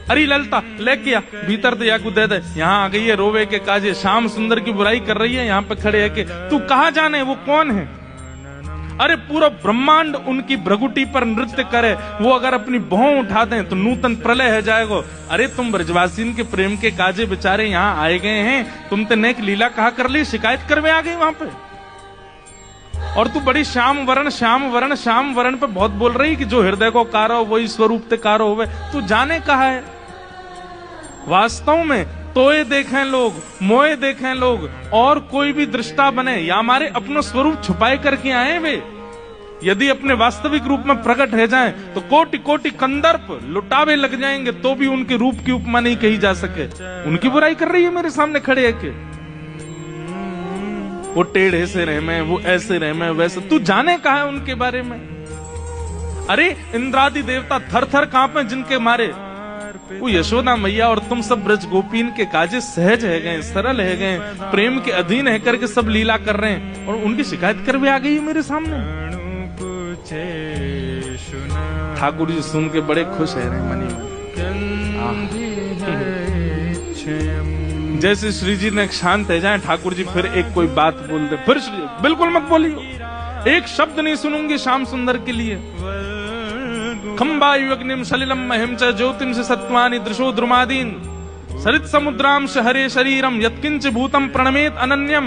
अरे ललता लेके आ, भीतर दया को दे दे। यहाँ आ गई है रोवे के काजे, श्याम सुंदर की बुराई कर रही है, यहाँ पे खड़े है कि तू कहाँ जाने, वो कौन है? अरे पूरा ब्रह्मांड उनकी भ्रगुटी पर नृत्य करे, वो अगर अपनी भौं उठा दें तो नूतन प्रलय है जाएगा। अरे तुम ब्रजवासीन के प्रेम के काजे बेचारे यहाँ आए गए हैं, तुम तो नेक लीला कहा कर ली, शिकायत करवे आ गई वहां पे। और तू बड़ी श्याम वरण पे बहुत बोल रही कि जो हृदय को कारो वही स्वरूप ते कारो होवे। तू जाने कहा है वास्तव में तोए देखें लोग, मोए देखें लोग, और कोई भी दृष्टा बने या हमारे अपना स्वरूप छुपाए करके आए वे, यदि अपने वास्तविक रूप में प्रकट हो जाएं तो कोटि कोटि कंदर्प लुटावे लग जाएंगे, तो भी उनके रूप की उपमा नहीं कही जा सके। उनकी बुराई कर रही है मेरे सामने खड़े है के वो टेढ़े से रह में, वो ऐसे रह में, वैसे। तू जाने कहा है उनके बारे में? अरे इंद्रादि देवता थर थर कांपे जिनके मारे, वो यशोदा मैया और तुम सब ब्रज गोपीन के काजे सहज है गए, सरल है गए, प्रेम के अधीन है करके सब लीला कर रहे हैं, और उनकी शिकायत कर भी आ गई है मेरे सामने। ठाकुर जी सुन के बड़े खुश है रहे मनी में। जैसे श्री जी ने शांत है जाए, ठाकुर जी फिर एक कोई बात बोल दे, फिर श्री बिल्कुल मत बोलियो, एक शब्द नहीं सुनूंगी श्याम सुंदर के लिए। खम्बायु अग्निम सलिलम महिम च ज्योतिम से सत्वानि दृशो द्रुमादीन सरित समुद्राम हरे शरीरम यत्किंच भूतम प्रणमेत अनन्यम।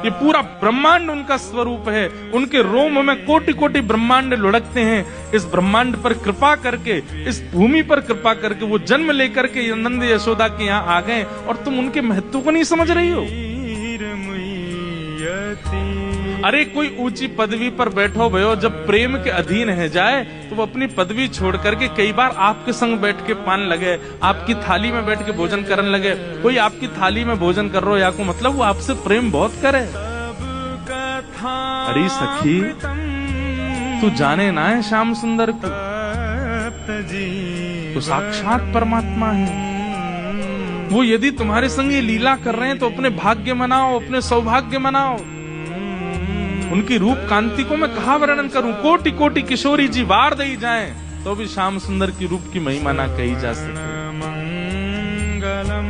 ये पूरा ब्रह्मांड उनका स्वरूप है, उनके रोम में कोटि कोटि ब्रह्मांड लुढ़कते हैं। इस ब्रह्मांड पर कृपा करके, इस भूमि पर कृपा करके वो जन्म लेकर के नंद यशोदा के यहाँ आ गए, और तुम उनके महत्व को नहीं समझ रही हो। अरे कोई ऊंची पदवी पर बैठो भयो, जब प्रेम के अधीन है जाए तो वो अपनी पदवी छोड़ करके कई बार आपके संग बैठ के पान लगे, आपकी थाली में बैठ के भोजन करने लगे। कोई आपकी थाली में भोजन कर रहा हो या को मतलब वो आपसे प्रेम बहुत करे। अरे सखी तू जाने ना है श्याम सुंदर को, तो साक्षात परमात्मा है वो। यदि तुम्हारे संग ये लीला कर रहे हैं तो अपने भाग्य मनाओ, अपने सौभाग्य मनाओ। उनकी रूप कांति को मैं कहा वर्णन करूं, कोटि कोटि किशोरी जी वार दई जाएं तो भी श्याम सुंदर की रूप की महिमा ना कही जा सके। मंगलम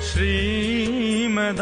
श्रीमदाततम।